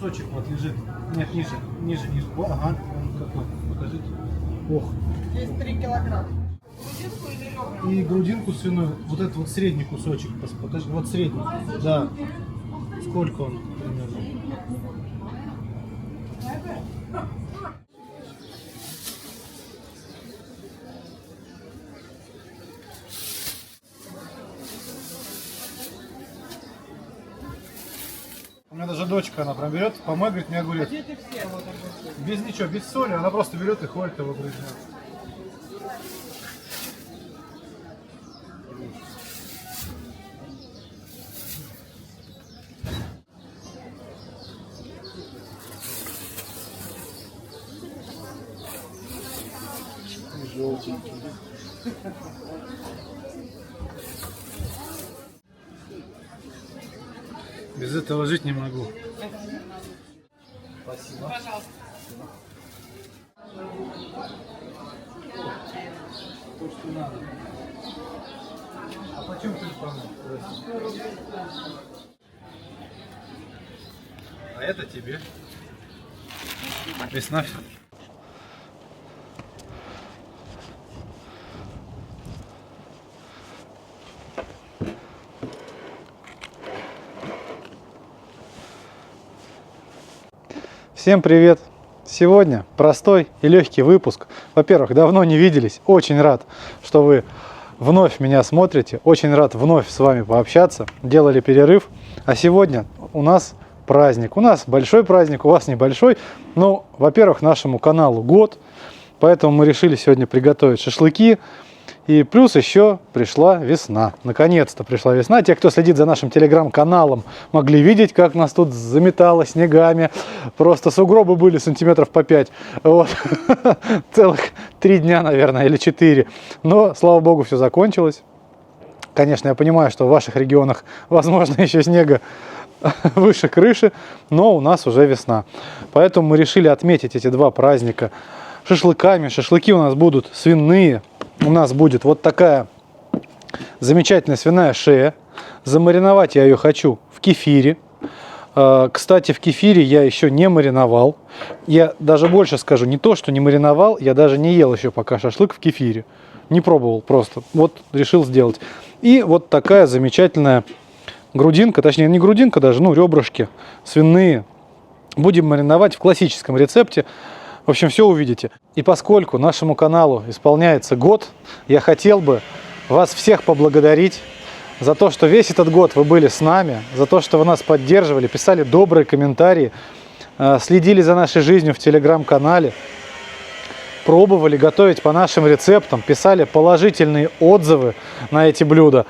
кусочек вот лежит. Нет, ниже, ниже, ниже. О, ага, он какой, покажите. Ох. Здесь 3 килограмма. Грудинку или ребра? И грудинку свиную, вот этот вот средний кусочек, покажи, вот средний, да. Сколько он примерно? У меня даже дочка, она прям берет, помой, говорит, мне огурец. Без ничего, без соли, она просто берет и ходит его грызет. Желтенький. Без этого жить не могу. Спасибо. Пожалуйста. То, что надо. А почем тюльпаны? А это тебе. Весна. Всем привет! Сегодня простой и легкий выпуск. Во-первых, давно не виделись. Очень рад, что вы вновь меня смотрите. Очень рад вновь с вами пообщаться. Делали перерыв. А сегодня у нас праздник. У нас большой праздник, у вас небольшой. Ну, во-первых, нашему каналу год. Поэтому мы решили сегодня приготовить шашлыки. И плюс еще пришла весна. Наконец-то пришла весна. Те, кто следит за нашим телеграм-каналом, могли видеть, как нас тут заметало снегами. Просто сугробы были сантиметров по 5. Вот. Целых 3 дня, наверное, или 4. Но, слава богу, все закончилось. Конечно, я понимаю, что в ваших регионах, возможно, еще снега выше крыши, но у нас уже весна. Поэтому мы решили отметить эти два праздника шашлыками. Шашлыки у нас будут свиные. У нас будет вот такая замечательная свиная шея. Замариновать я ее хочу в кефире. Кстати, в кефире я еще не мариновал. Я даже больше скажу, не то, что не мариновал, я даже не ел еще пока шашлык в кефире. Не пробовал просто. Вот решил сделать. И вот такая замечательная грудинка, точнее не грудинка даже, ну ребрышки свиные. Будем мариновать в классическом рецепте. В общем, все увидите. И поскольку нашему каналу исполняется год, я хотел бы вас всех поблагодарить за то, что весь этот год вы были с нами, за то, что вы нас поддерживали, писали добрые комментарии, следили за нашей жизнью в телеграм-канале, пробовали готовить по нашим рецептам, писали положительные отзывы на эти блюда.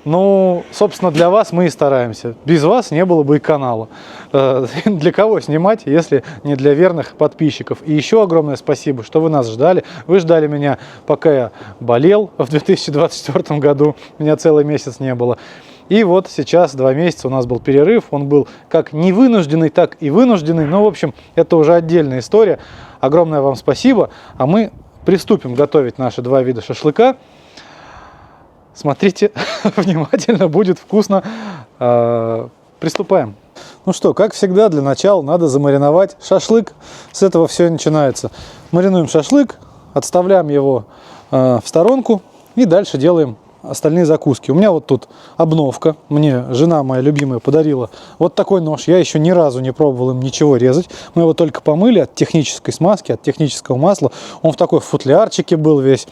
Ну, собственно, для вас мы и стараемся. Без вас не было бы и канала. Для кого снимать, если не для верных подписчиков? И еще огромное спасибо, что вы нас ждали. Вы ждали меня, пока я болел в 2024 году. Меня целый месяц не было. И вот сейчас 2 месяца у нас был перерыв. Он был как невынужденный, так и вынужденный. Но, в общем, это уже отдельная история. Огромное вам спасибо. А мы приступим готовить наши 2 вида шашлыка. Смотрите внимательно, будет вкусно. Приступаем. Ну что, как всегда, для начала надо замариновать шашлык. С этого все и начинается. Маринуем шашлык, отставляем его в сторонку и дальше делаем остальные закуски. У меня вот тут обновка. Мне жена моя любимая подарила вот такой нож. Я еще ни разу не пробовал им ничего резать. Мы его только помыли от технической смазки, от технического масла. Он в такой футлярчике был весь,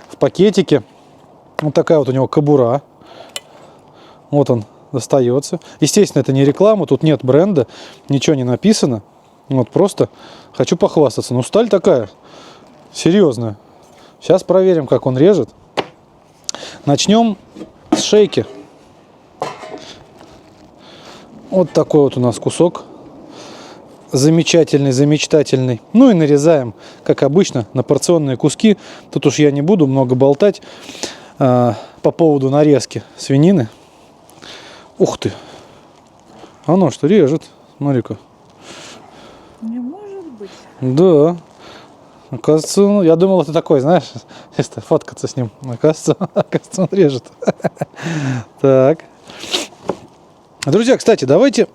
в пакетике. Вот такая вот у него кобура. Вот он достается. Естественно, это не реклама, тут нет бренда, ничего не написано. Вот просто хочу похвастаться. Ну, сталь такая серьезная. Сейчас проверим, как он режет. Начнем с шейки. Вот такой вот у нас кусок. Замечательный, замечтательный. Ну и нарезаем, как обычно, на порционные куски. Тут уж я не буду много болтать по поводу нарезки свинины. Ух ты! Оно что, режет? Смотри-ка. Не может быть. Да. Оказывается, ну, я думал, это такой, знаешь, если фоткаться с ним. Оказывается, он режет. Так. Друзья, кстати, давайте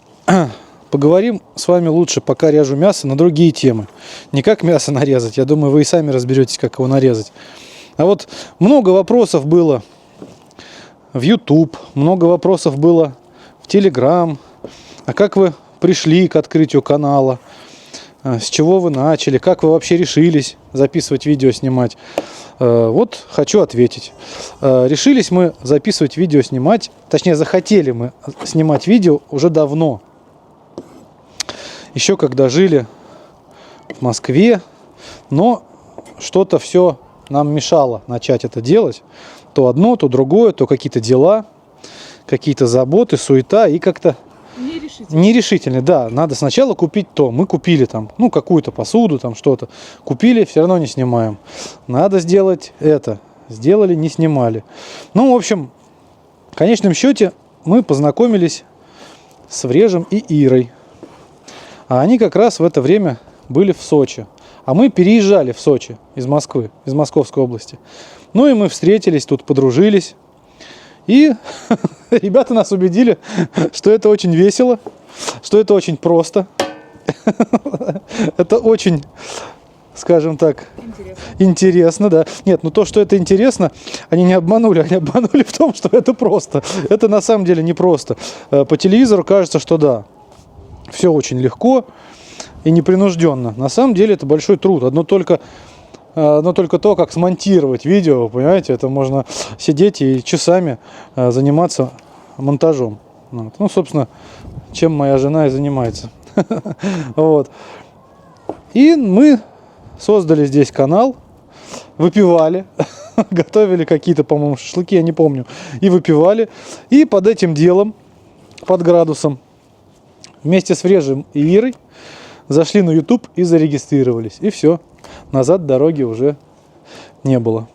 поговорим с вами лучше, пока режу мясо, на другие темы. Не как мясо нарезать, я думаю, вы и сами разберетесь, как его нарезать. А вот много вопросов было в YouTube, много вопросов было в Telegram. А как вы пришли к открытию канала? С чего вы начали? Как вы вообще решились записывать видео, снимать? Вот хочу ответить. Решились мы записывать видео, снимать, точнее захотели мы снимать видео уже давно. Еще когда жили в Москве, но что-то все нам мешало начать это делать. То одно, то другое, то какие-то дела, какие-то заботы, суета и как-то нерешительно. Да, надо сначала купить то. Мы купили там, ну, какую-то посуду, там что-то. Купили, все равно не снимаем. Надо сделать это. Сделали, не снимали. Ну, в общем, в конечном счете мы познакомились с Врежем и Ирой. А они как раз в это время были в Сочи. А мы переезжали в Сочи из Москвы, из Московской области. Ну и мы встретились, тут подружились. И ребята нас убедили, что это очень весело, что это очень просто. Это очень, скажем так, интересно, да. Нет, ну то, что это интересно, они не обманули. Они обманули в том, что это просто. Это на самом деле не просто. По телевизору кажется, что да, все очень легко и непринужденно. На самом деле это большой труд. Одно только то, как смонтировать видео, понимаете, это можно сидеть и часами заниматься монтажом. Вот. Ну, собственно, чем моя жена и занимается. Вот. И мы создали здесь канал, выпивали, готовили какие-то, по-моему, шашлыки, я не помню, и выпивали. И под этим делом, под градусом, вместе с Врежем и Ирой зашли на YouTube и зарегистрировались. И все. Назад дороги уже не было.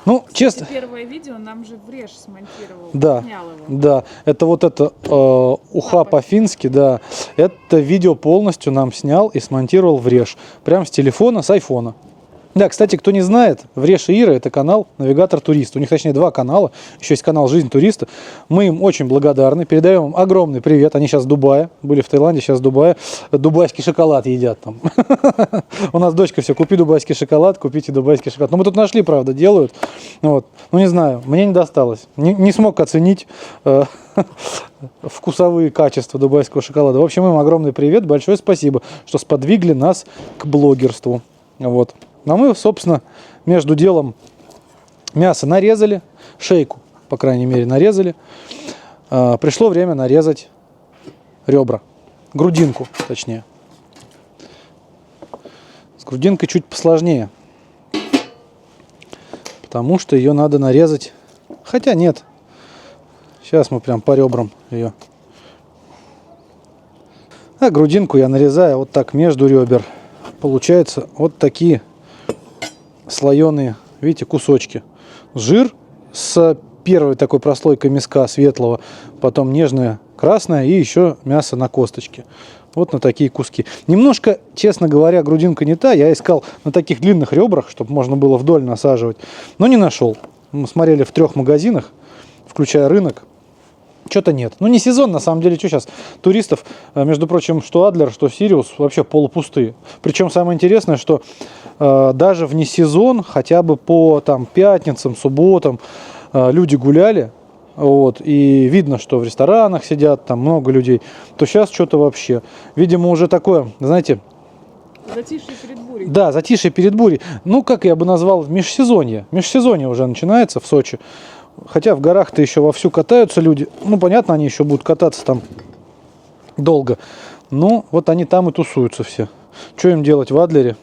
Ну, честно. Первое видео нам же Вреж смонтировал. Да, Снял его. да. Это вот это уха по-фински, да. Это видео полностью нам снял и смонтировал Вреж. Прям с телефона, с айфона. Да, кстати, кто не знает, Вреж и Ира — это канал «Навигатор Турист». У них, точнее, два канала. Еще есть канал «Жизнь туриста». Мы им очень благодарны. Передаем им огромный привет. Они сейчас в Дубае. Были в Таиланде, сейчас в Дубае. Дубайский шоколад едят там. У нас дочка все: купи дубайский шоколад, купите дубайский шоколад. Но мы тут нашли, правда, делают. Вот. Ну, не знаю, мне не досталось. Не смог оценить вкусовые качества дубайского шоколада. В общем, им огромный привет. Большое спасибо, что сподвигли нас к блогерству. Вот. А мы, собственно, между делом мясо нарезали, шейку, по крайней мере, нарезали. Пришло время нарезать ребра, грудинку, точнее. С грудинкой чуть посложнее, потому что ее надо нарезать. Хотя нет, сейчас мы прям по ребрам ее. А грудинку я нарезаю вот так между ребер. Получается вот такие слоеные, видите, кусочки. Жир с первой такой прослойкой мяска светлого, потом нежное красное и еще мясо на косточке. Вот на такие куски. Немножко, честно говоря, грудинка не та. Я искал на таких длинных ребрах, чтобы можно было вдоль насаживать, но не нашел. Мы смотрели в 3 магазинах, включая рынок. Что-то нет. Ну, не сезон, на самом деле. Что сейчас? Туристов, между прочим, что Адлер, что Сириус вообще полупустые. Причем самое интересное, что даже в несезон, хотя бы по там пятницам, субботам люди гуляли, вот, и видно, что в ресторанах сидят, там много людей, то сейчас что-то вообще. Видимо, уже такое, знаете... Затишье перед бурей. Да, затишье перед бурей. Ну, как я бы назвал, межсезонье. Межсезонье уже начинается в Сочи. Хотя в горах-то еще вовсю катаются люди. Ну, понятно, они еще будут кататься там долго. Но вот они там и тусуются все. Что им делать в Адлере?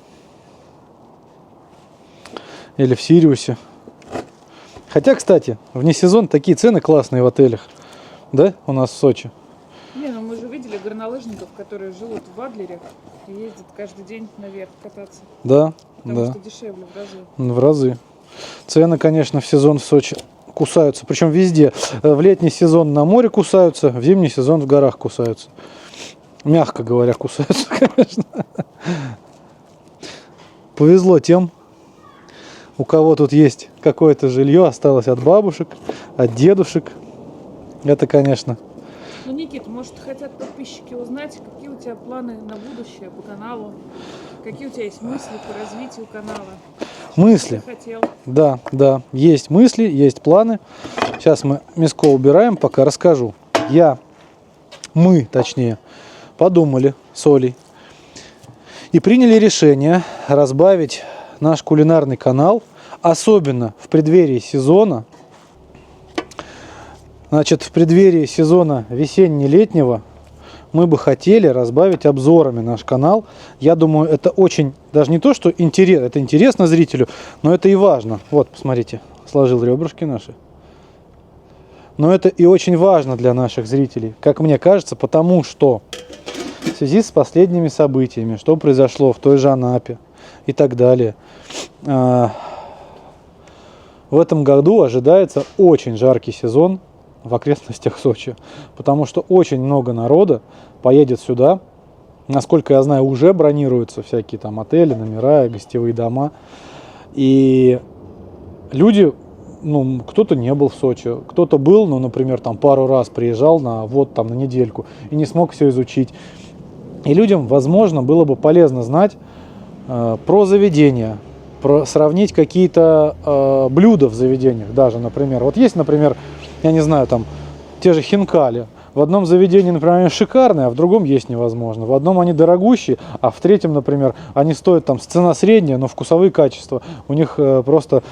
Или в Сириусе? Хотя, кстати, вне сезон такие цены классные в отелях. Да, у нас в Сочи. Не, ну мы же видели горнолыжников, которые живут в Адлере и ездят каждый день наверх кататься. Да, Потому да. что дешевле в разы. В разы. Цены, конечно, в сезон в Сочи кусаются. Причем везде. В летний сезон на море кусаются, в зимний сезон в горах кусаются. Мягко говоря, кусаются, конечно. Повезло тем, у кого тут есть какое-то жилье, осталось от бабушек, от дедушек. Это, конечно. Ну, Никит, может, хотят подписчики узнать, какие у тебя планы на будущее по каналу, какие у тебя есть мысли по развитию канала. Мысли. Что ты хотел? Да, да, есть мысли, есть планы. Сейчас мы мяско убираем, пока расскажу. Мы, точнее, подумали с Олей и приняли решение разбавить наш кулинарный канал, особенно в преддверии сезона. Значит, в преддверии сезона весенне-летнего мы бы хотели разбавить обзорами наш канал. Я думаю, это очень, даже не то, что интересно, это интересно зрителю, но это и важно. Вот, посмотрите, сложил ребрышки наши. Но это и очень важно для наших зрителей, как мне кажется, потому что в связи с последними событиями, что произошло в той же Анапе и так далее, в этом году ожидается очень жаркий сезон в окрестностях Сочи, потому что очень много народа поедет сюда. Насколько я знаю, уже бронируются всякие там отели, номера, гостевые дома. И люди, ну, кто-то не был в Сочи, кто-то был, ну, например, там пару раз приезжал на недельку и не смог все изучить. И людям, возможно, было бы полезно знать про заведения, сравнить какие-то блюда в заведениях даже, например. Вот есть, например, я не знаю, там те же хинкали. В одном заведении, например, они шикарные, а в другом есть невозможно. В одном они дорогущие, а в третьем, например, они стоят там цена средняя, но вкусовые качества у них просто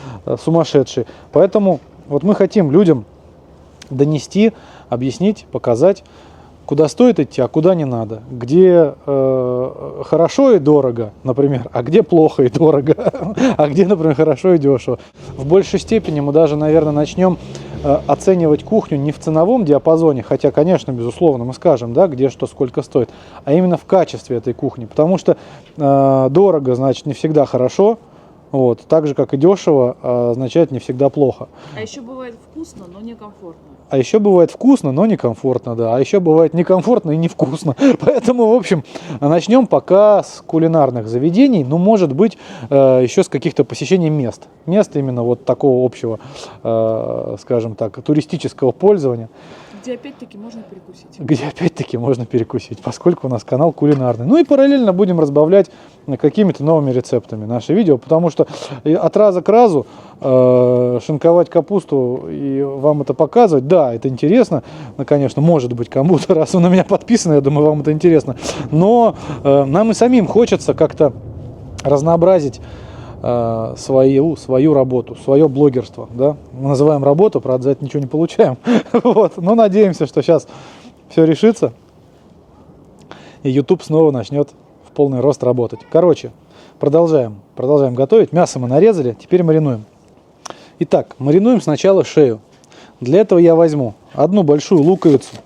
сумасшедшие. Поэтому вот мы хотим людям донести, объяснить, показать, куда стоит идти, а куда не надо. Где хорошо и дорого, например, а где плохо и дорого, а где, например, хорошо и дешево. В большей степени мы даже, наверное, начнем оценивать кухню не в ценовом диапазоне, хотя, конечно, безусловно, мы скажем, да, где что, сколько стоит, а именно в качестве этой кухни. Потому что дорого, значит, не всегда хорошо. Вот. Так же, как и дешево, означает не всегда плохо. А еще бывает вкусно, но некомфортно. А еще бывает вкусно, но некомфортно, да. А еще бывает некомфортно и невкусно. Поэтому, в общем, начнем пока с кулинарных заведений. Ну, может быть, еще с каких-то посещений мест. Мест именно вот такого общего, скажем так, туристического пользования. Где опять-таки можно перекусить. Где опять-таки можно перекусить, поскольку у нас канал кулинарный. Ну и параллельно будем разбавлять какими-то новыми рецептами наши видео, потому что от раза к разу шинковать капусту и вам это показывать, да, это интересно, ну, конечно, может быть кому-то, раз вы на меня подписаны, я думаю, вам это интересно, но нам и самим хочется как-то разнообразить свою работу, свое блогерство, да, мы называем работу, правда, за это ничего не получаем, вот, но надеемся, что сейчас все решится, и YouTube снова начнет в полный рост работать. Короче, продолжаем готовить, мясо мы нарезали, теперь маринуем. Итак, маринуем сначала шею. Для этого я возьму одну большую луковицу,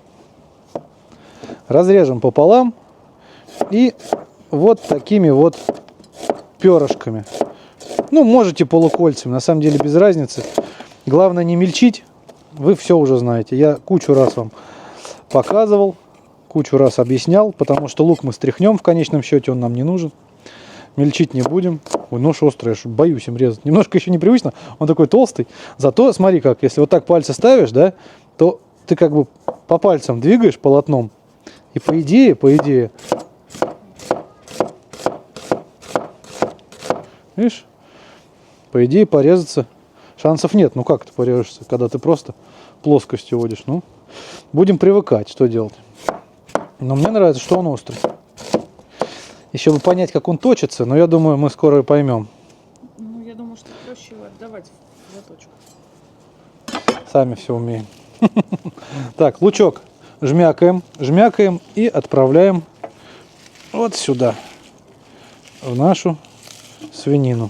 разрежем пополам и вот такими вот перышками. Ну, можете полукольцами, на самом деле без разницы. Главное не мельчить, вы все уже знаете. Я кучу раз вам показывал, кучу раз объяснял, потому что лук мы стряхнем в конечном счете, он нам не нужен. Мельчить не будем. Ой, нож острый, я боюсь им резать. Немножко еще непривычно, он такой толстый. Зато смотри как, если вот так пальцы ставишь, да, то ты как бы по пальцам двигаешь полотном. И по идее, видишь, по идее порезаться шансов нет. Ну как ты порежешься, когда ты просто плоскостью водишь? Ну, будем привыкать, что делать. Но мне нравится, что он острый. Еще бы понять, как он точится, но я думаю, мы скоро поймем. Ну, я думаю, что проще его отдавать в заточку. Сами все умеем. Так, лучок жмякаем и отправляем вот сюда, в нашу свинину.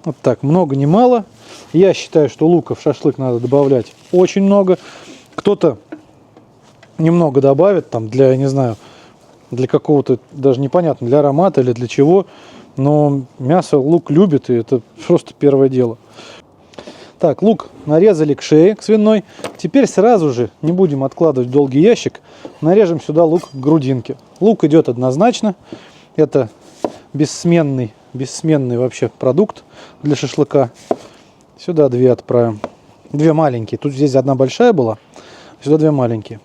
Вот так, много не мало. Я считаю, что лука в шашлык надо добавлять очень много. Кто-то немного добавит, там, для, не знаю, для какого-то, даже непонятно, для аромата или для чего. Но мясо лук любит, и это просто первое дело. Так, лук нарезали к шее, к свиной. Теперь сразу же, не будем откладывать в долгий ящик, нарежем сюда лук к грудинке. Лук идет однозначно. Это бессменный вообще продукт для шашлыка. Сюда 2 отправим. 2 маленькие. Тут здесь одна большая была, сюда 2 маленькие.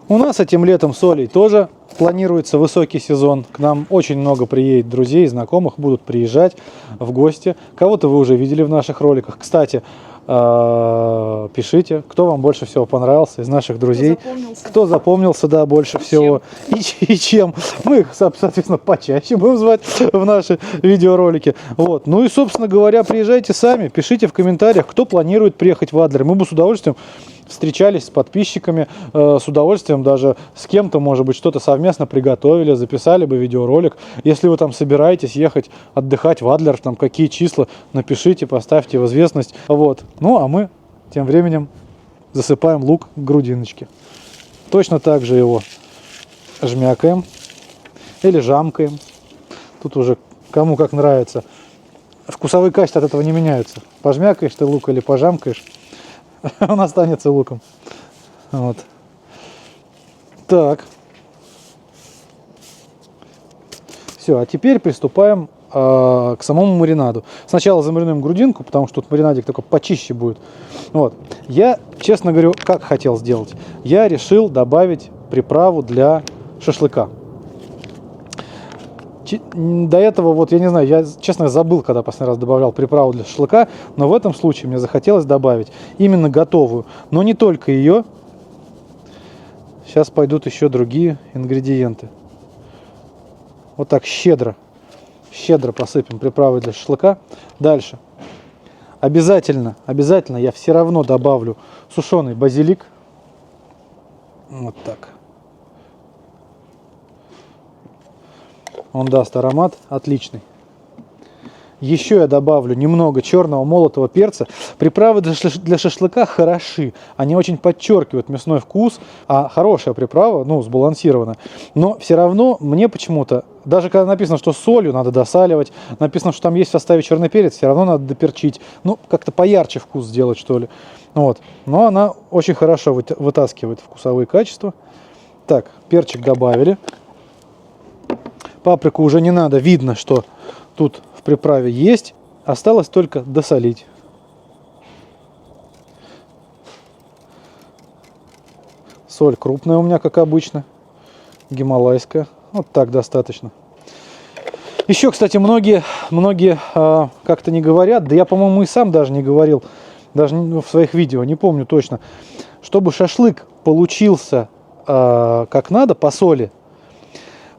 У нас этим летом с Олей тоже планируется высокий сезон. К нам очень много приедет друзей, знакомых, будут приезжать в гости. Кого-то вы уже видели в наших роликах. Кстати, пишите, кто вам больше всего понравился из наших друзей. Кто запомнился, да, больше всего. И чем. Мы их, соответственно, почаще будем звать в наши видеоролики. Вот. Ну и, собственно говоря, приезжайте сами, пишите в комментариях, кто планирует приехать в Адлер. Мы бы с удовольствием встречались с подписчиками, с удовольствием даже с кем-то, может быть, что-то совместно приготовили, записали бы видеоролик. Если вы там собираетесь ехать отдыхать в Адлер, там какие числа, напишите, поставьте в известность. Вот. Ну, а мы тем временем засыпаем лук к грудиночке. Точно так же его жмякаем или жамкаем. Тут уже кому как нравится. Вкусовые качества от этого не меняются. Пожмякаешь ты лук или пожамкаешь, он останется луком. Вот. Так. Все, а теперь приступаем к самому маринаду. Сначала замаринуем грудинку, потому что тут маринадик такой почище будет. Вот. Я, честно говорю, как хотел сделать. Я решил добавить приправу для шашлыка. До этого, вот я не знаю, я честно забыл, когда последний раз добавлял приправу для шашлыка, но в этом случае мне захотелось добавить именно готовую, но не только ее. Сейчас пойдут еще другие ингредиенты. Вот так щедро посыпем приправой для шашлыка. Дальше. Обязательно я все равно добавлю сушеный базилик. Вот так. Он даст аромат отличный. Еще я добавлю немного черного молотого перца. Приправы для шашлыка хороши. Они очень подчеркивают мясной вкус. А хорошая приправа, ну, сбалансирована. Но все равно мне почему-то, даже когда написано, что солью надо досаливать, написано, что там есть в составе черный перец, все равно надо доперчить. Ну, как-то поярче вкус сделать, что ли. Вот. Но она очень хорошо вытаскивает вкусовые качества. Так, перчик добавили. Паприку уже не надо, видно, что тут в приправе есть. Осталось только досолить. Соль крупная у меня, как обычно. Гималайская. Вот так достаточно. Еще, кстати, многие как-то не говорят, да я, по-моему, и сам даже не говорил, даже в своих видео, не помню точно, чтобы шашлык получился как надо по соли.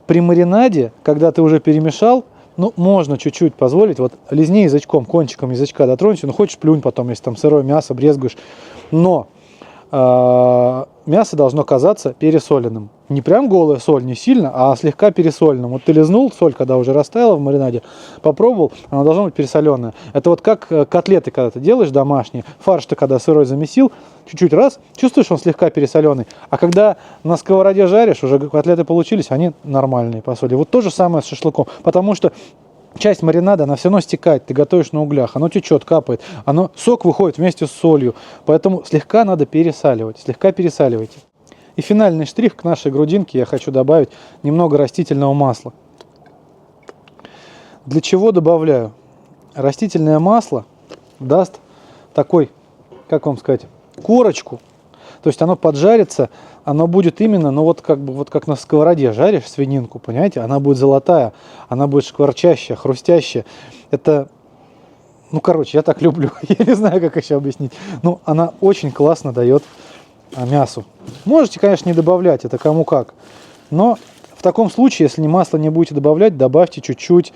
При маринаде, когда ты уже перемешал, ну, можно чуть-чуть позволить. Вот лизни язычком, кончиком язычка дотронься. Ну, хочешь, плюнь потом, если там сырое мясо брезгуешь. Но мясо должно казаться пересоленным. Не прям голая соль, не сильно, а слегка пересоленным. Вот ты лизнул соль, когда уже растаяла в маринаде, попробовал, она должна быть пересоленная. Это вот как котлеты, когда ты делаешь домашние, фарш ты когда сырой замесил, чуть-чуть раз, чувствуешь, он слегка пересоленый. А когда на сковороде жаришь, уже котлеты получились, они нормальные по соли. Вот то же самое с шашлыком, потому что часть маринада, она все равно стекает, ты готовишь на углях, оно течет, капает, сок выходит вместе с солью, поэтому слегка надо пересаливать, слегка пересаливайте. И финальный штрих к нашей грудинке я хочу добавить немного растительного масла. Для чего добавляю? Растительное масло даст такой, как вам сказать, корочку. То есть оно поджарится, оно будет именно, ну вот как на сковороде жаришь свининку, понимаете? Она будет золотая, она будет шкварчащая, хрустящая. Это, ну короче, я так люблю, я не знаю, как еще объяснить. Ну, она очень классно дает мясу. Можете, конечно, не добавлять, это кому как. Но в таком случае, если масло не будете добавлять, добавьте чуть-чуть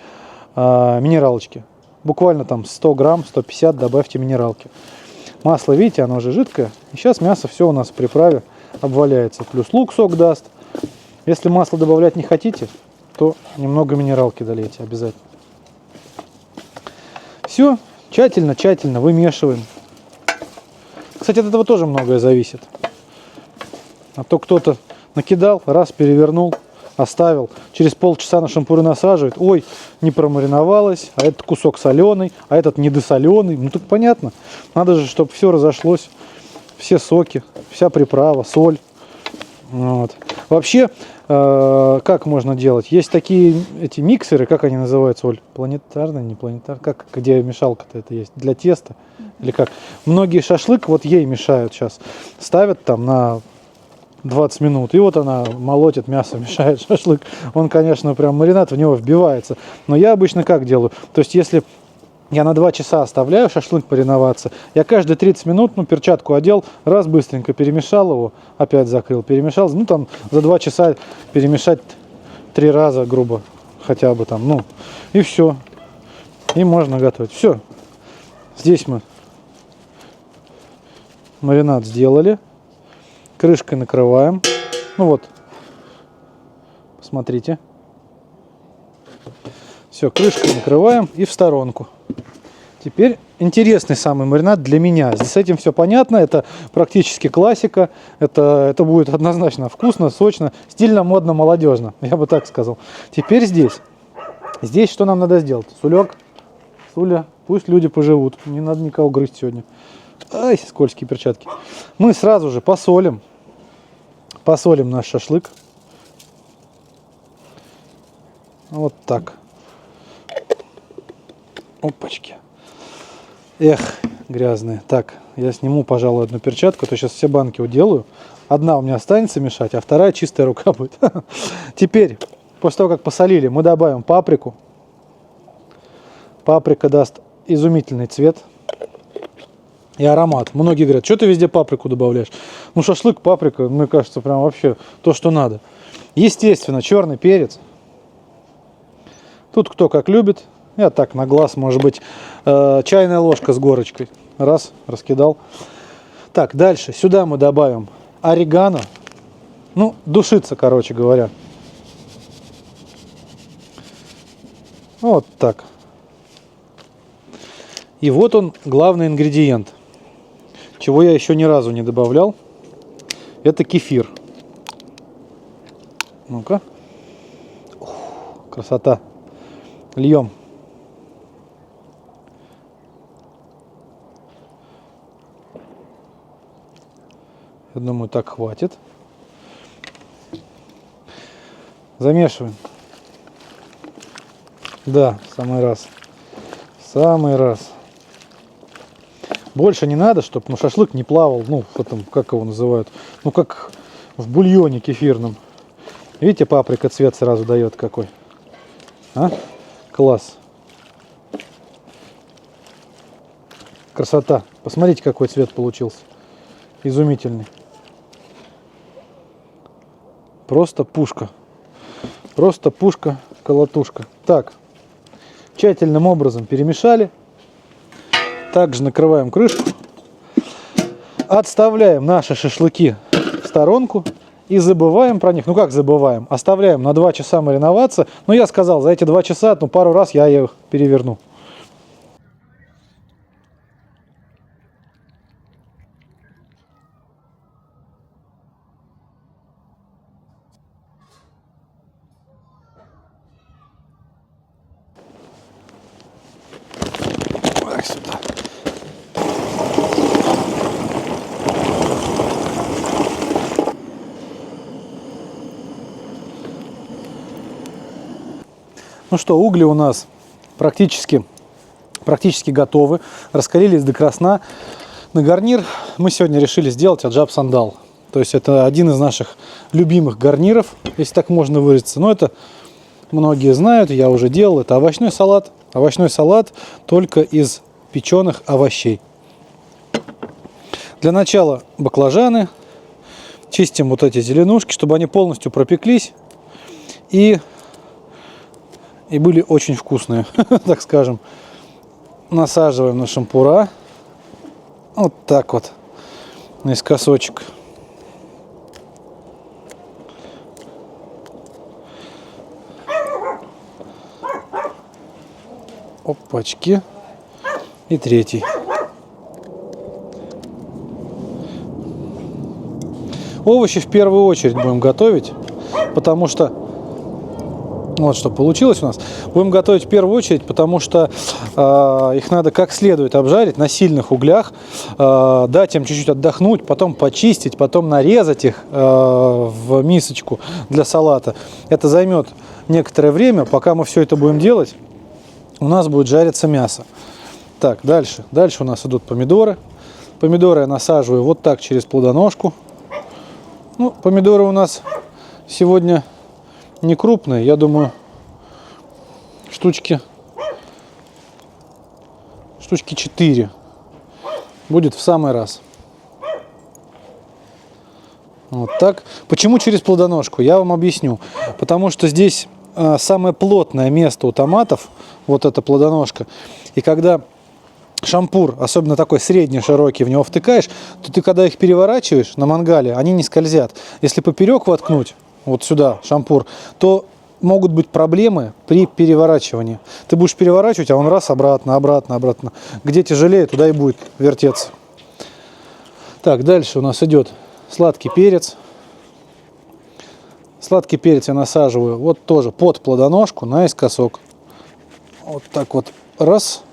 минералочки. Буквально там 100 грамм, 150 добавьте минералки. Масло, видите, оно уже жидкое. И сейчас мясо все у нас в приправе обваляется. Плюс лук сок даст. Если масло добавлять не хотите, то немного минералки долейте обязательно. Все, тщательно вымешиваем. Кстати, от этого тоже многое зависит. А то кто-то накидал, раз перевернул, оставил. Через полчаса на шампуры насаживает. Ой, не промариновалось, а этот кусок соленый, а этот недосоленый. Ну тут понятно. Надо же, чтобы все разошлось. Все соки, вся приправа, соль. Вот. Вообще, как можно делать? Есть такие эти миксеры, как они называются, Оль? Планетарные, не планетарные? Как, где мешалка-то это есть? Для теста? Или как? Многие шашлык вот ей мешают сейчас. Ставят там на 20 минут. И вот она молотит мясо, мешает шашлык. Он, конечно, прям маринад в него вбивается. Но я обычно как делаю? То есть, если я на 2 часа оставляю шашлык мариноваться, я каждые 30 минут, ну, перчатку одел, раз быстренько перемешал его, опять закрыл, перемешал. Ну, там, за 2 часа перемешать 3 раза, грубо, хотя бы там, ну, и все. И можно готовить. Все. Здесь мы маринад сделали. Крышкой накрываем. Ну вот. Посмотрите. Все, крышкой накрываем и в сторонку. Теперь интересный самый маринад для меня. С этим все понятно. Это практически классика. Это будет однозначно вкусно, сочно, стильно, модно, молодежно. Я бы так сказал. Теперь здесь. Здесь что нам надо сделать? Сулек. Суля. Пусть люди поживут. Не надо никого грызть сегодня. Ай, скользкие перчатки. Мы сразу же посолим. Посолим наш шашлык. Вот так. Опачки. Эх, грязные. Так, я сниму, пожалуй, одну перчатку, а то сейчас все банки уделаю. Одна у меня останется мешать, а вторая чистая рука будет. Теперь, после того, как посолили, мы добавим паприку. Паприка даст изумительный цвет и аромат. Многие говорят, что ты везде паприку добавляешь? Ну, шашлык, паприка, мне кажется, прям вообще то, что надо. Естественно, черный перец. Тут кто как любит. Я так на глаз, может быть, чайная ложка с горочкой. Раз, раскидал. Так, дальше. Сюда мы добавим орегано. Ну, душится, короче говоря. Вот так. И вот он, главный ингредиент, чего я еще ни разу не добавлял. Это кефир. Ну-ка. Красота. Льем. Я думаю, так хватит. Замешиваем. Да, в самый раз. В самый раз. Больше не надо, чтобы ну, шашлык не плавал. Ну, потом, как его называют? Ну, как в бульоне кефирном. Видите, паприка цвет сразу дает какой. А? Класс. Красота. Посмотрите, какой цвет получился. Изумительный. Просто пушка. Просто пушка-колотушка. Так. Тщательным образом перемешали. Также накрываем крышку. Отставляем наши шашлыки в сторонку. И забываем про них. Ну как забываем? Оставляем на 2 часа мариноваться. Ну я сказал, за эти 2 часа, ну пару раз я их переверну. Так, сюда. Ну что, угли у нас практически готовы. Раскалились до красна. На гарнир мы сегодня решили сделать аджаб сандал. То есть это один из наших любимых гарниров, если так можно выразиться. Но это многие знают, я уже делал. Это овощной салат. Овощной салат только из печеных овощей. Для начала баклажаны. Чистим вот эти зеленушки, чтобы они полностью пропеклись. И были очень вкусные, так скажем. Насаживаем на шампура. Вот так вот. Наискосочек. Опачки. И третий. Овощи в первую очередь будем готовить, потому что вот что получилось у нас. Будем готовить в первую очередь, потому что их надо как следует обжарить на сильных углях, дать им чуть-чуть отдохнуть, потом почистить, потом нарезать их в мисочку для салата. Это займет некоторое время. Пока мы все это будем делать, у нас будет жариться мясо. Так, дальше. Дальше у нас идут помидоры. Помидоры я насаживаю вот так через плодоножку. Ну, помидоры у нас сегодня не крупные. Я думаю, штучки 4 будет в самый раз. Вот так. Почему через плодоножку? Я вам объясню. Потому что здесь самое плотное место у томатов, вот эта плодоножка. И когда шампур, особенно такой средний, широкий, в него втыкаешь, то ты, когда их переворачиваешь на мангале, они не скользят. Если поперек воткнуть, вот сюда, шампур, то могут быть проблемы при переворачивании. Ты будешь переворачивать, а он раз, обратно, обратно, обратно. Где тяжелее, туда и будет вертеться. Так, дальше у нас идет сладкий перец. Сладкий перец я насаживаю вот тоже под плодоножку наискосок. Вот так вот раз.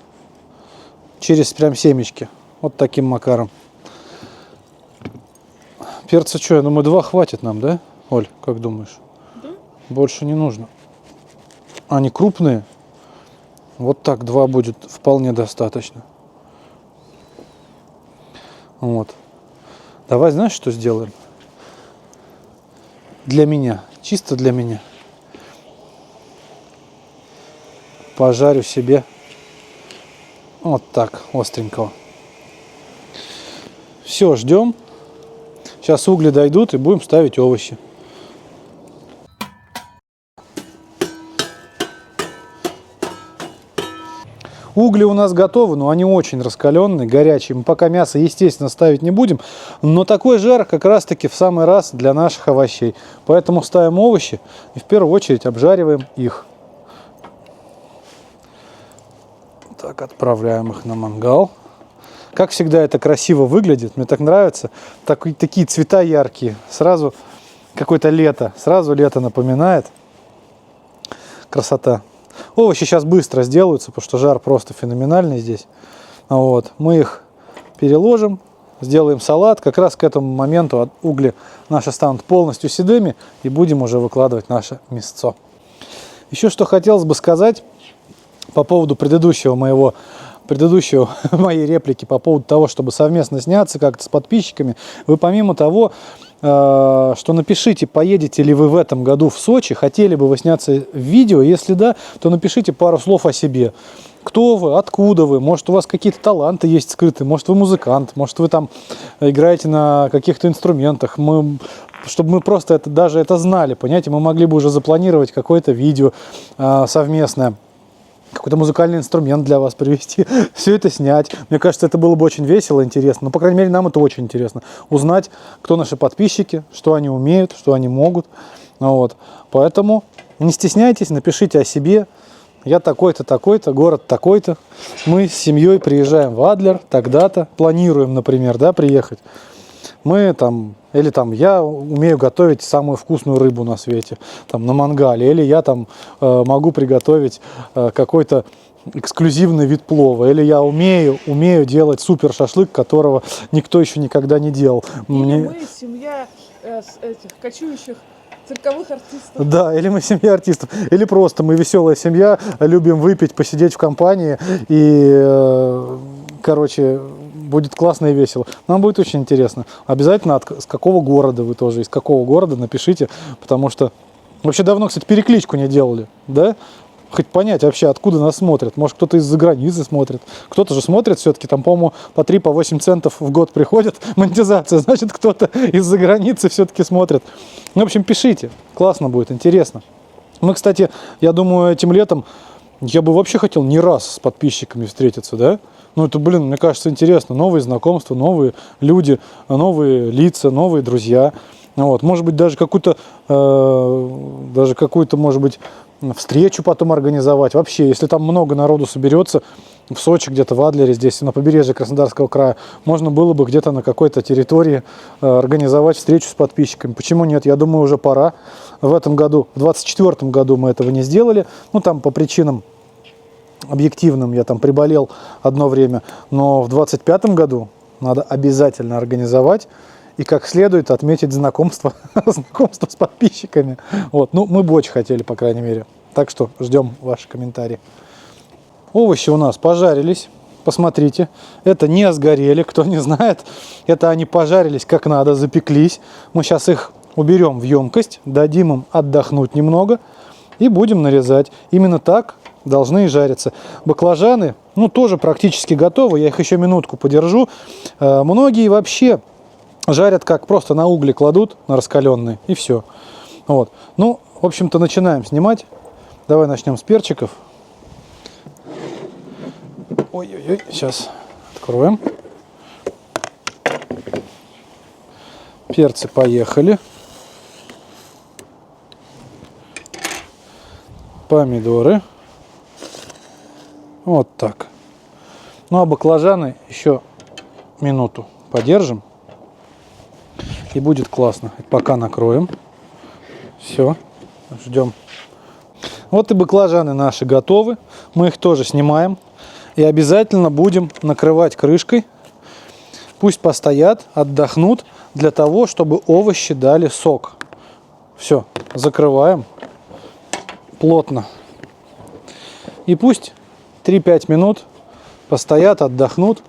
Через прям семечки. Вот таким макаром. Перца что, я думаю, 2 хватит нам, да? Оль, как думаешь? Да. Больше не нужно. Они крупные. Вот так 2 будет вполне достаточно. Вот. Давай, знаешь, что сделаем? Для меня. Чисто для меня. Пожарю себе вот так, остренького. Все, ждем. Сейчас угли дойдут и будем ставить овощи. Угли у нас готовы, но они очень раскаленные, горячие. Мы пока мясо, естественно, ставить не будем. Но такой жар как раз-таки в самый раз для наших овощей. Поэтому ставим овощи и в первую очередь обжариваем их. Так, отправляем их на мангал. Как всегда, это красиво выглядит. Мне так нравится. Такие цвета яркие. Сразу какое-то лето. Сразу лето напоминает. Красота. Овощи сейчас быстро сделаются, потому что жар просто феноменальный здесь. Вот. Мы их переложим, сделаем салат. Как раз к этому моменту угли наши станут полностью седыми. И будем уже выкладывать наше мясцо. Еще что хотелось бы сказать по поводу моей реплики по поводу того, чтобы совместно сняться как-то с подписчиками. Вы помимо того, что напишите, поедете ли вы в этом году в Сочи, хотели бы вы сняться в видео, если да, то напишите пару слов о себе. Кто вы, откуда вы, может у вас какие-то таланты есть скрытые, может вы музыкант, может вы там играете на каких-то инструментах, чтобы мы просто даже это знали, понимаете, мы могли бы уже запланировать какое-то видео совместное. Какой-то музыкальный инструмент для вас привезти, все это снять. Мне кажется, это было бы очень весело, интересно. Ну, по крайней мере, нам это очень интересно. Узнать, кто наши подписчики, что они умеют, что они могут. Вот. Поэтому не стесняйтесь, напишите о себе. Я такой-то, такой-то, город такой-то. Мы с семьей приезжаем в Адлер, тогда-то. Планируем, например, да, приехать. Мы там, или там я умею готовить самую вкусную рыбу на свете, там на мангале, или я там могу приготовить какой-то эксклюзивный вид плова, или я умею делать супер шашлык, которого никто еще никогда не делал. Или мы семья этих кочующих цирковых артистов. Да, или мы семья артистов, или просто мы веселая семья, любим выпить, посидеть в компании и, короче, будет классно и весело. Нам будет очень интересно. Обязательно с какого города вы тоже, из какого города напишите, потому что вообще давно, кстати, перекличку не делали, да? Хоть понять вообще, откуда нас смотрят. Может, кто-то из-за границы смотрит. Кто-то же смотрит все-таки, там, по-моему, по 3-8 центов в год приходит монетизация. Значит, кто-то из-за границы все-таки смотрит. Ну, в общем, пишите. Классно будет, интересно. Мы, кстати, я думаю, этим летом я бы вообще хотел не раз с подписчиками встретиться, да? Ну, это, блин, мне кажется, интересно. Новые знакомства, новые люди, новые лица, новые друзья. Вот. Может быть, даже какую-то, может быть, встречу потом организовать. Вообще, если там много народу соберется в Сочи, где-то в Адлере, здесь на побережье Краснодарского края, можно было бы где-то на какой-то территории организовать встречу с подписчиками. Почему нет? Я думаю, уже пора. В этом году, в 2024 году мы этого не сделали. Ну, там по причинам объективным, я там приболел одно время. Но в 2025 году надо обязательно организовать и как следует отметить знакомство с подписчиками. Вот. Ну, мы бы очень хотели, по крайней мере. Так что ждем ваши комментарии. Овощи у нас пожарились. Посмотрите. Это не сгорели, кто не знает. Это они пожарились как надо, запеклись. Мы сейчас их уберем в емкость, дадим им отдохнуть немного и будем нарезать. Именно так должны и жариться. Баклажаны, ну, тоже практически готовы. Я их еще минутку подержу. Многие вообще жарят как просто на угли кладут, на раскаленные, и все. Вот. Ну, в общем-то, начинаем снимать. Давай начнем с перчиков. Ой-ой-ой, сейчас откроем. Перцы поехали. Помидоры. Вот так. Ну а баклажаны еще минуту подержим. И будет классно. Пока накроем. Все. Ждем. Вот и баклажаны наши готовы. Мы их тоже снимаем. И обязательно будем накрывать крышкой. Пусть постоят, отдохнут, для того, чтобы овощи дали сок. Все, закрываем плотно. И пусть 3-5 минут постоят, отдохнут.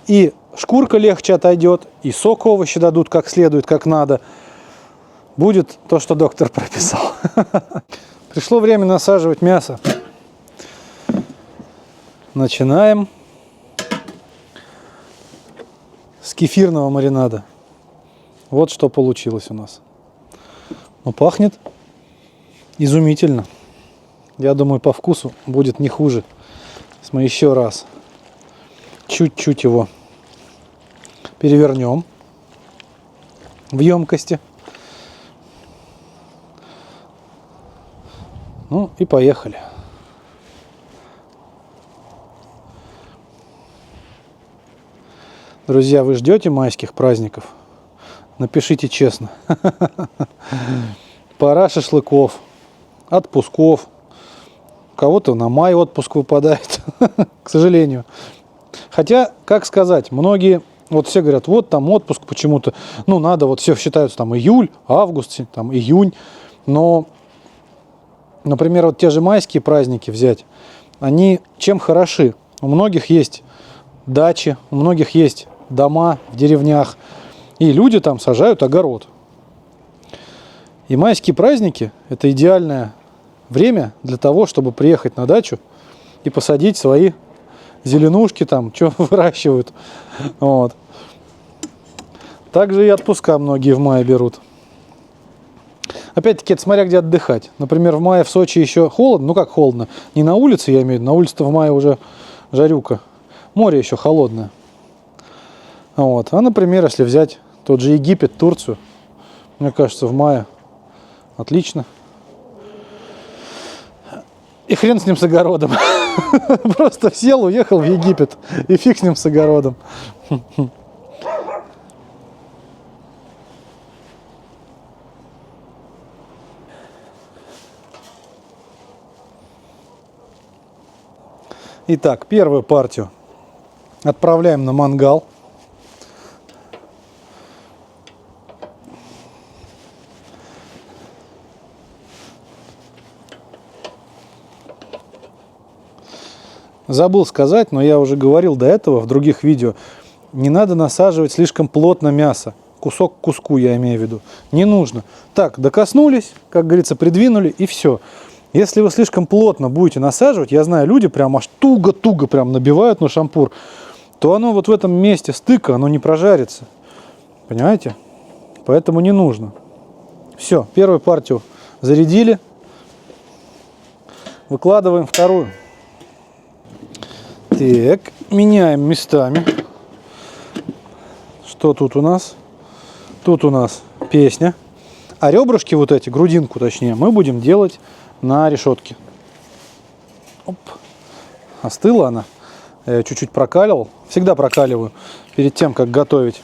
И шкурка легче отойдет, и сок овощи дадут как следует, как надо. Будет то, что доктор прописал. Пришло время насаживать мясо. Начинаем с кефирного маринада. Вот что получилось у нас. Ну, пахнет изумительно. Я думаю, по вкусу будет не хуже. Сейчас мы еще раз чуть-чуть его перевернем в емкости. Ну и поехали. Друзья, вы ждете майских праздников? Напишите честно. Пора шашлыков, отпусков. У кого-то на май отпуск выпадает, к сожалению. Хотя, как сказать, многие, вот все говорят, вот там отпуск почему-то, ну надо, вот все считаются там июль, август, там июнь. Но, например, вот те же майские праздники взять, они чем хороши? У многих есть дачи, у многих есть дома в деревнях, и люди там сажают огород. И майские праздники – это идеальное время для того, чтобы приехать на дачу и посадить свои зеленушки там, что выращивают. Вот. Также и отпуска многие в мае берут. Опять-таки, это смотря где отдыхать. Например, в мае в Сочи еще холодно. Ну как холодно? Не на улице, я имею в виду. На улице-то в мае уже жарюка. Море еще холодное. Вот. А, например, если взять тот же Египет, Турцию, мне кажется, в мае отлично. И хрен с ним с огородом. Просто сел, уехал в Египет. И фиг с ним с огородом. Итак, первую партию отправляем на мангал. Забыл сказать, но я уже говорил до этого в других видео, не надо насаживать слишком плотно мясо. Кусок к куску, я имею в виду. Не нужно. Так, докоснулись, как говорится, придвинули, и все. Если вы слишком плотно будете насаживать, я знаю, люди прям аж туго-туго прям набивают на шампур, то оно вот в этом месте стыка, оно не прожарится. Понимаете? Поэтому не нужно. Все, первую партию зарядили. Выкладываем вторую. Так, меняем местами. Что тут у нас? Тут у нас песня. А ребрышки вот эти, грудинку точнее, мы будем делать на решетке. Оп. Остыла она. Я ее чуть-чуть прокаливал. Всегда прокаливаю перед тем, как готовить.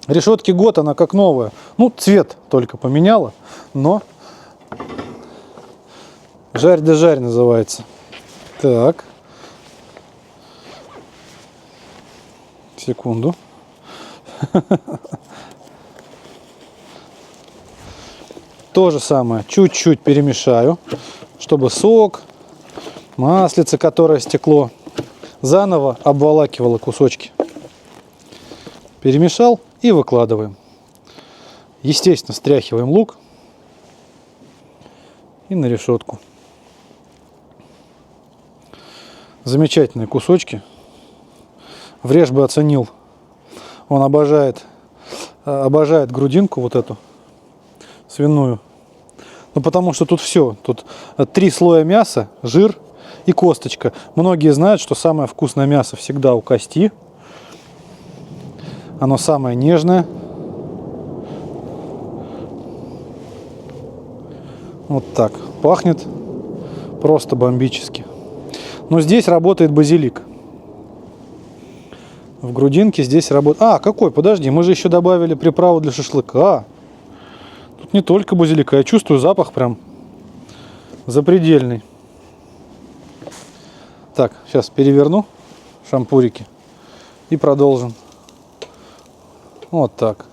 Решетки год, она как новая. Ну, цвет только поменяла, но жарь да жарь называется. Так. Секунду. То же самое, чуть-чуть перемешаю, чтобы сок, маслице, которое стекло, заново обволакивало кусочки. Перемешал и выкладываем. Естественно, стряхиваем лук и на решетку. Замечательные кусочки. Вреж бы оценил. Он обожает грудинку вот эту свиную. Ну потому что тут все. Тут 3 слоя мяса, жир и косточка. Многие знают, что самое вкусное мясо всегда у кости. Оно самое нежное. Вот так. Пахнет просто бомбически. Но здесь работает базилик. В грудинке здесь работает... А, какой? Подожди, мы же еще добавили приправу для шашлыка. Тут не только базилика. Я чувствую запах прям запредельный. Так, сейчас переверну шампурики и продолжим. Вот так.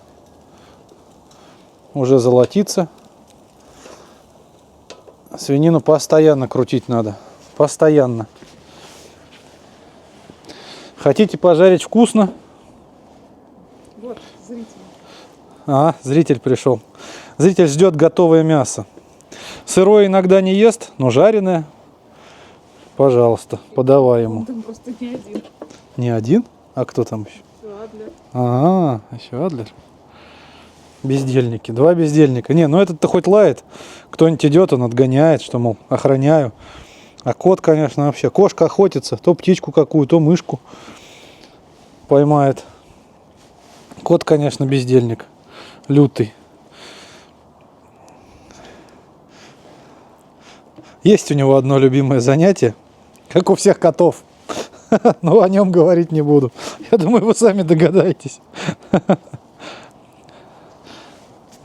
Уже золотится. Свинину постоянно крутить надо. Постоянно. Хотите пожарить вкусно? Вот, зритель. А, зритель пришел. Зритель ждет готовое мясо. Сырое иногда не ест, но жареное. Пожалуйста, подавай ему. Он там просто не один. Не один? А кто там еще? Все, Адлер. А, еще Адлер. Бездельники. 2 бездельника. Не, ну этот-то хоть лает. Кто-нибудь идет, он отгоняет, что, мол, охраняю. А кот, конечно, вообще. Кошка охотится. То птичку какую, то мышку поймает. Кот, конечно, бездельник. Лютый. Есть у него одно любимое занятие. Как у всех котов. Но о нем говорить не буду. Я думаю, вы сами догадаетесь.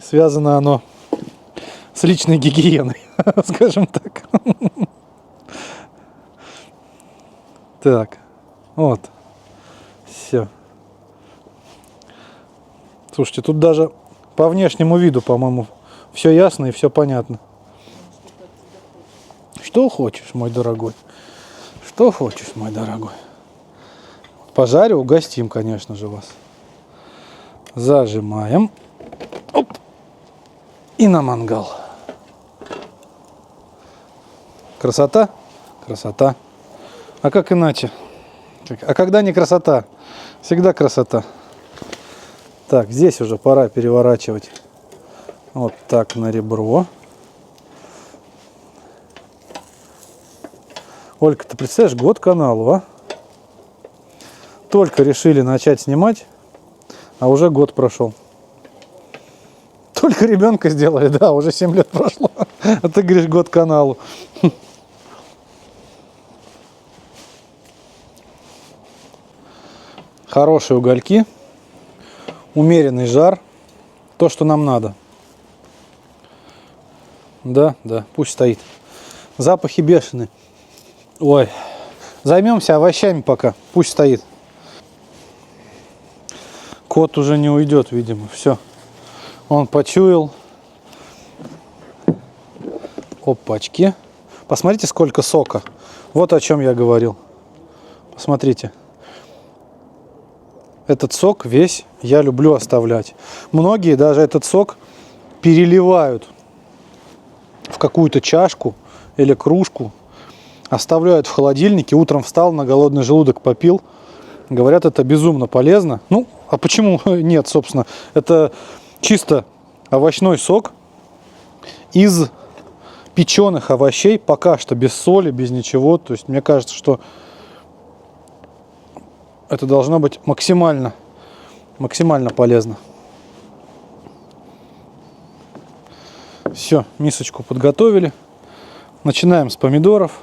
Связано оно с личной гигиеной, скажем так. Так, вот. Все. Слушайте, тут даже по внешнему виду, по-моему, все ясно и все понятно. Что хочешь, мой дорогой? Что хочешь, мой дорогой? Пожарю, угостим, конечно же, вас. Зажимаем. Оп. И на мангал. Красота? Красота. А как иначе? А когда не красота? Всегда красота. Так, здесь уже пора переворачивать. Вот так на ребро. Ольга, ты представляешь, год каналу, а? Только решили начать снимать, а уже год прошел. Только ребенка сделали, да, уже 7 лет прошло. А ты говоришь, год каналу. Хорошие угольки, умеренный жар, то, что нам надо. Да, да, пусть стоит. Запахи бешеные. Ой, займемся овощами пока, пусть стоит. Кот уже не уйдет, видимо, все. Он почуял. Опачки. Посмотрите, сколько сока. Вот о чем я говорил. Посмотрите. Этот сок весь я люблю оставлять. Многие даже этот сок переливают в какую-то чашку или кружку. Оставляют в холодильнике. Утром встал, на голодный желудок попил. Говорят, это безумно полезно. Ну, а почему нет, собственно? Это чисто овощной сок из печеных овощей, пока что без соли, без ничего. То есть мне кажется, что это должно быть максимально полезно. Все, мисочку подготовили. Начинаем с помидоров.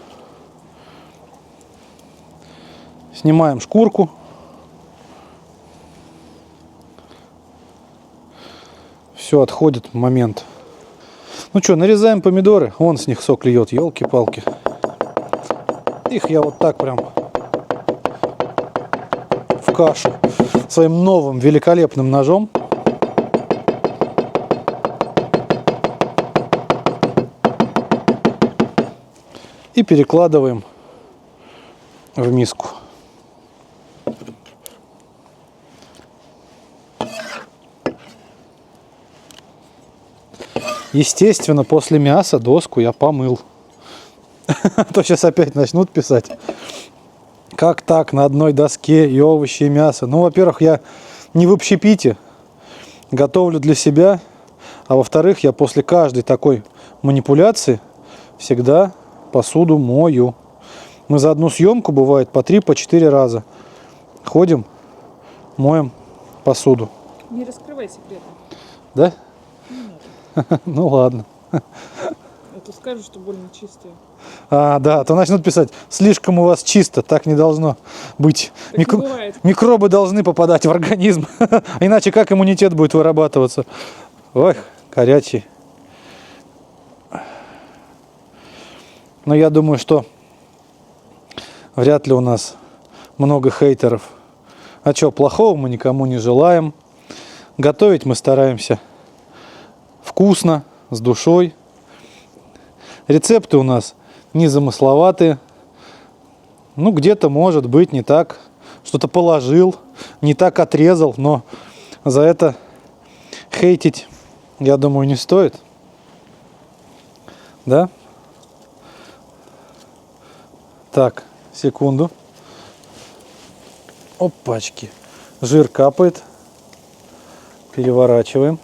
Снимаем шкурку. Все, отходит момент. Ну что, нарезаем помидоры. Вон с них сок льет, елки-палки. Их я вот так прям в кашу своим новым великолепным ножом. И перекладываем в миску. Естественно, после мяса доску я помыл. А то сейчас опять начнут писать. Как так, на одной доске и овощи, и мясо? Ну, во-первых, я не в общепите готовлю для себя. А во-вторых, я после каждой такой манипуляции всегда посуду мою. Мы за одну съемку, бывает, по 3-4 раза ходим, моем посуду. Не раскрывай секреты. Да? Не надо. Ну ладно. А то скажут, что больно чистые. А, да, то начнут писать, слишком у вас чисто, так не должно быть. Так не бывает. Микробы должны попадать в организм, иначе как иммунитет будет вырабатываться? Ой, горячий. Но я думаю, что вряд ли у нас много хейтеров. А что, плохого мы никому не желаем. Готовить мы стараемся вкусно, с душой. Рецепты у нас незамысловатые. Ну, где-то, может быть, не так. Что-то положил, не так отрезал, но за это хейтить, я думаю, не стоит. Да? Так, секунду. Опачки. Жир капает. Переворачиваем.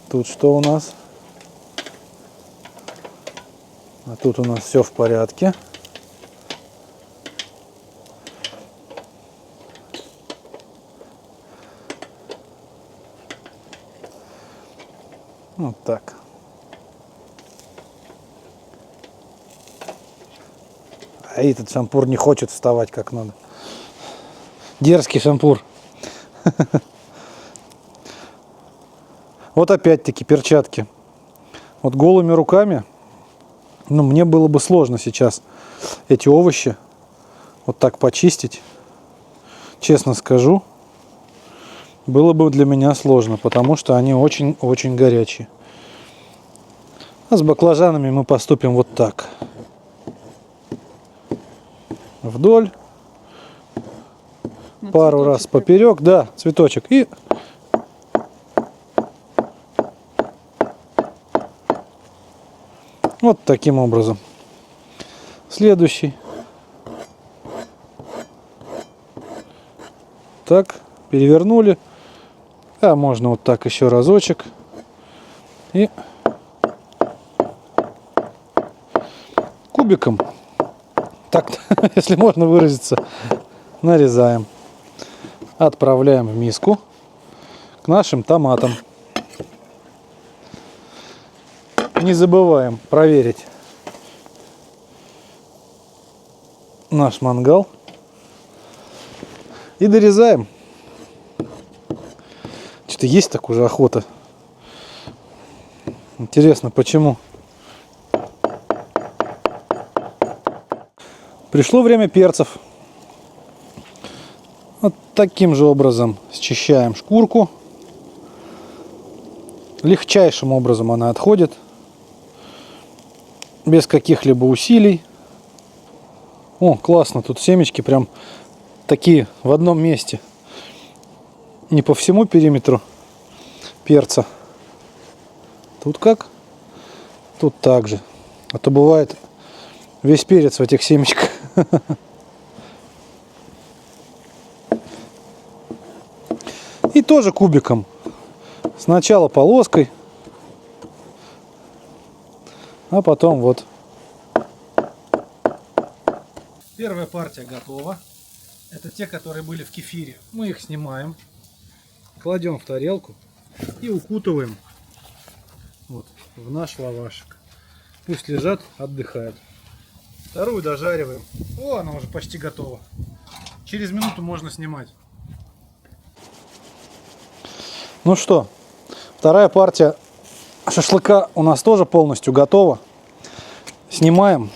Тут что у нас? А тут у нас все в порядке. Вот так. А этот шампур не хочет вставать как надо. Дерзкий шампур. Вот опять-таки перчатки. Вот голыми руками, ну, мне было бы сложно сейчас эти овощи вот так почистить. Честно скажу, было бы для меня сложно, потому что они очень-очень горячие. А с баклажанами мы поступим вот так. Вдоль. Ну, Пару раз цветочек поперек. Да, цветочек. И вот таким образом. Следующий. Так, перевернули. А можно вот так еще разочек. И кубиком, так, если можно выразиться, нарезаем. Отправляем в миску к нашим томатам. Не забываем проверить наш мангал. И дорезаем. Что-то есть так уже охота. Интересно, почему? Пришло время перцев. Вот таким же образом счищаем шкурку. Легчайшим образом она отходит. Без каких-либо усилий. О, классно, тут семечки прям такие в одном месте. Не по всему периметру перца. Тут как? Тут так же. А то бывает весь перец в этих семечках. И тоже кубиком. Сначала полоской, а потом вот. Первая партия готова. Это те, которые были в кефире. Мы их снимаем, кладем в тарелку и укутываем вот в наш лавашек. Пусть лежат, отдыхают. Вторую дожариваем. О, она уже почти готова. Через минуту можно снимать. Ну что, вторая партия шашлыка у нас тоже полностью готова. Снимаем.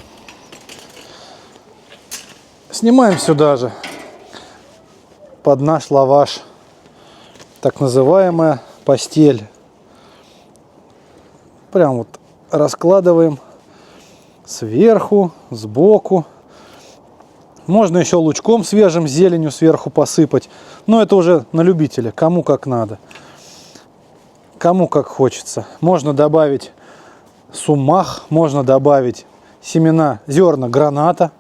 Снимаем сюда же под наш лаваш так называемая постель. Прям вот раскладываем сверху, сбоку. Можно еще лучком свежим, зеленью сверху посыпать. Но это уже на любителя, кому как надо. кому как хочется. Можно добавить сумах, можно добавить семена, зерна граната.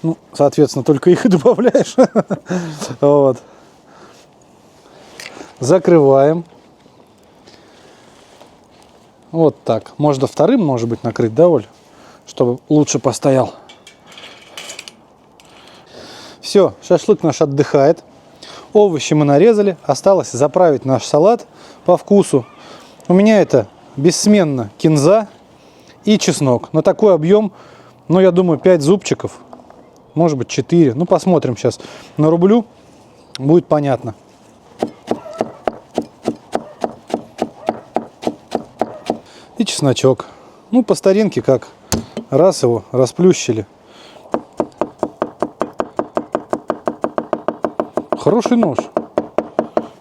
Ну, соответственно, только их и добавляешь. Вот. Закрываем. Вот так. Можно вторым, может быть, накрыть, да, Оль? Чтобы лучше постоял. Все, шашлык наш отдыхает. Овощи мы нарезали. Осталось заправить наш салат по вкусу. У меня это бессменно кинза и чеснок. На такой объем, ну, я думаю, 5 зубчиков. Может быть, 4. Ну, посмотрим сейчас. Нарублю. Будет понятно. И чесночок. Ну, по старинке как. Раз его расплющили. Хороший нож.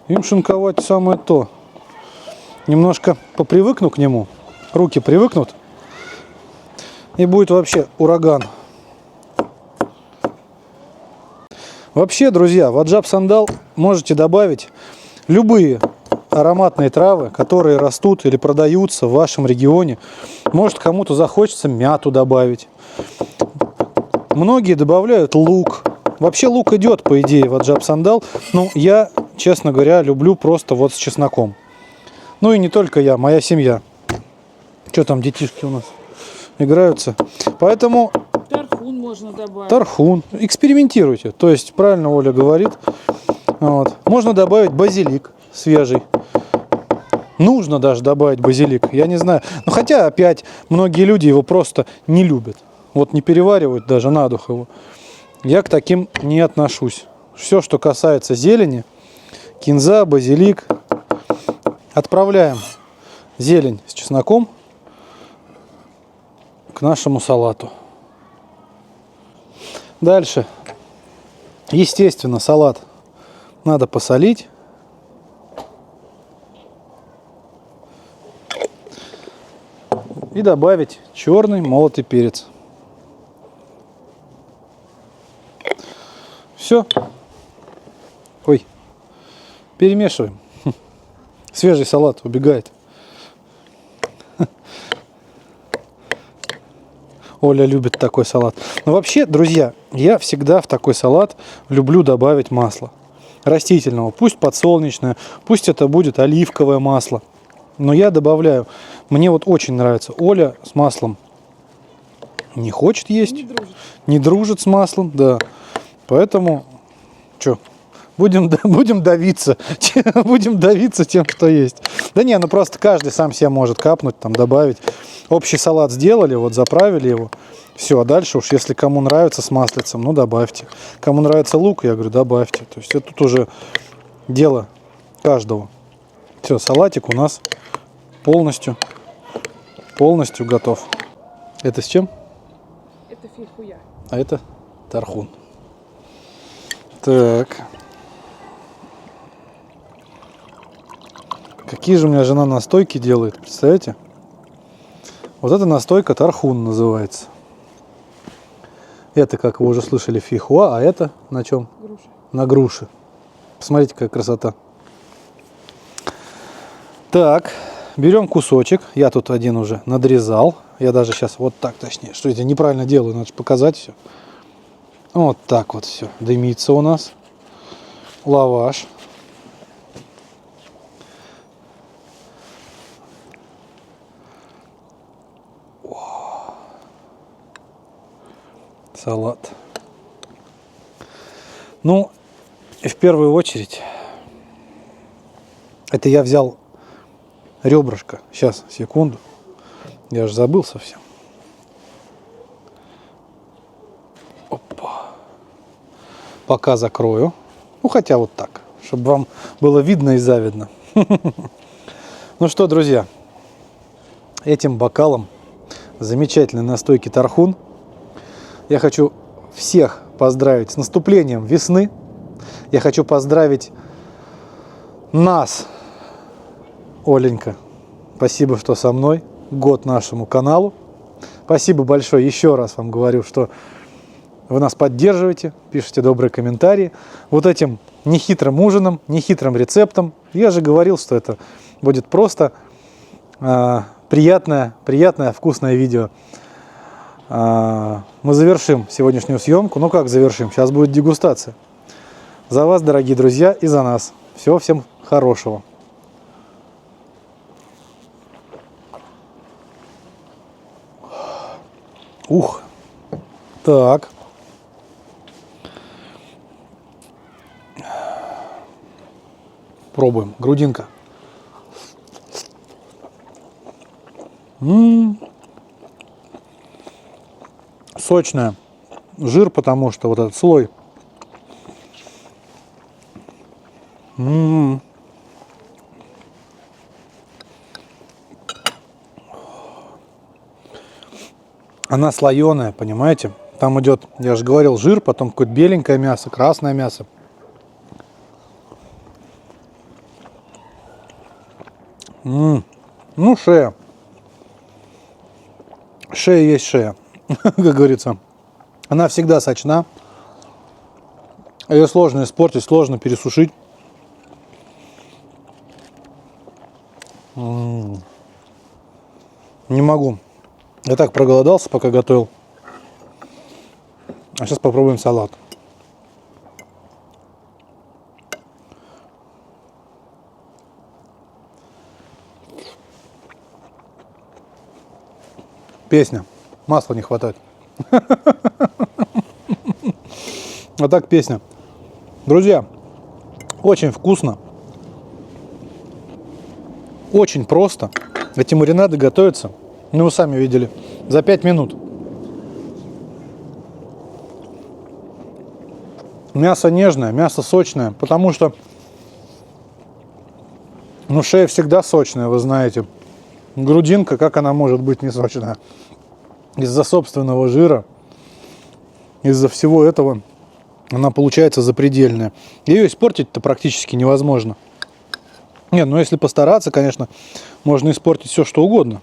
Им шинковать самое то. Немножко попривыкну к нему. Руки привыкнут. И будет вообще ураган. Вообще, друзья, в аджап сандал можете добавить любые ароматные травы, которые растут или продаются в вашем регионе. Может, кому-то захочется мяту добавить. Многие добавляют лук. Вообще лук идет, по идее, в аджап сандал. Но я, честно говоря, люблю просто вот с чесноком. Ну и не только я, моя семья. Что там детишки у нас играются. Поэтому... Тархун можно добавить. Тархун. Экспериментируйте. То есть, правильно Оля говорит. Вот. Можно добавить базилик свежий. Нужно даже добавить базилик. Я не знаю. Но хотя, опять, многие люди его просто не любят. Вот не переваривают даже на дух его. Я к таким не отношусь. Все, что касается зелени, кинза, базилик. Отправляем зелень с чесноком к нашему салату. Дальше. Естественно, салат надо посолить. И добавить черный молотый перец. Все. Ой. Перемешиваем. Свежий салат убегает. Оля любит такой салат. Но вообще, друзья, я всегда в такой салат люблю добавить масло. Растительного. Пусть подсолнечное, пусть это будет оливковое масло. Но я добавляю. Мне вот очень нравится. Оля с маслом не хочет есть. Не дружит с маслом, да. Поэтому, что, будем давиться. Будем давиться тем, что есть. Да не, ну просто каждый сам себе может капнуть, там добавить. Общий салат сделали, вот заправили его. Все, а дальше уж, если кому нравится с маслицем, ну добавьте. Кому нравится лук, я говорю, добавьте. То есть это тут уже дело каждого. Все, салатик у нас полностью готов. Это с чем? Это фейхуя. А это тархун. Так. Какие же у меня жена настойки делает, представляете? Вот эта настойка тархун называется. Это, как вы уже слышали, фейхуа, а это на чем? Груша. На груши. Посмотрите, какая красота. Так, берем кусочек. Я тут один уже надрезал. Я даже сейчас вот так, точнее, что я неправильно делаю, надо же показать все. Вот так вот все. Дымится у нас. Лаваш. Салат. Ну, и в первую очередь, это я взял ребрышко. Сейчас, секунду. Я же забыл совсем. Опа. Пока закрою. Ну, хотя вот так, чтобы вам было видно и завидно. Ну что, друзья, этим бокалом замечательной настойки тархун я хочу всех поздравить с наступлением весны. Я хочу поздравить нас, Оленька. Спасибо, что со мной. Год нашему каналу. Спасибо большое. Еще раз вам говорю, что вы нас поддерживаете, пишите добрые комментарии. Вот этим нехитрым ужином, нехитрым рецептом Я же говорил, что это будет просто приятное, вкусное видео. Мы завершим сегодняшнюю съемку. Ну как завершим? Сейчас будет дегустация. За вас, дорогие друзья, и за нас. Всего всем хорошего. Ух. Так. Пробуем. Грудинка. Сочная. Жир, потому что вот этот слой. Она слоеная, понимаете? Там идет, я же говорил, жир, потом какое-то беленькое мясо, красное мясо. Ну, шея. Шея есть шея, как говорится. Она всегда сочна. Ее сложно испортить, сложно пересушить. Не могу. Я так проголодался, пока готовил. А сейчас попробуем салат. Песня. Масла не хватает. Вот так песня. Друзья, очень вкусно. Очень просто. Эти маринады готовятся, ну вы сами видели, за 5 минут. Мясо нежное, мясо сочное, потому что ну, шея всегда сочная, вы знаете. Грудинка, как она может быть не сочная? Из-за собственного жира, из-за всего этого она получается запредельная. Ее испортить-то практически невозможно. Нет, ну если постараться, конечно, можно испортить все, что угодно.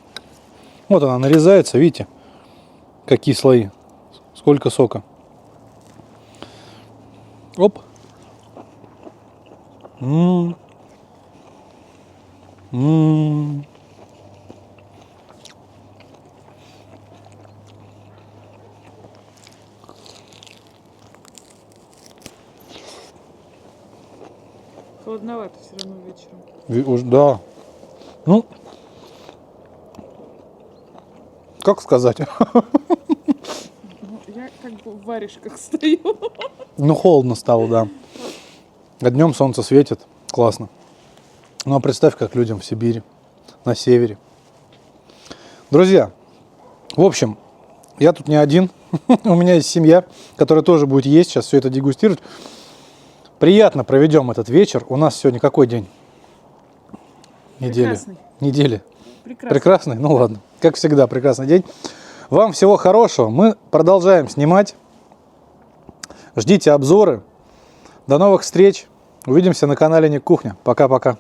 Вот она нарезается, видите, какие слои, сколько сока. Оп. Холодновато все равно вечером. Да. Ну, как сказать? Ну, я как бы в варежках стою. Ну, холодно стало, да. А днем солнце светит. Классно. Ну, а представь, как людям в Сибири, на севере. Друзья, в общем, я тут не один. У меня есть семья, которая тоже будет есть, сейчас все это дегустировать. Приятно проведем этот вечер. У нас сегодня какой день? Недели. Прекрасный. Недели. Прекрасный. Прекрасный? Ну ладно. Как всегда, прекрасный день. Вам всего хорошего. Мы продолжаем снимать. Ждите обзоры. До новых встреч. Увидимся на канале Ник Кухня. Пока-пока.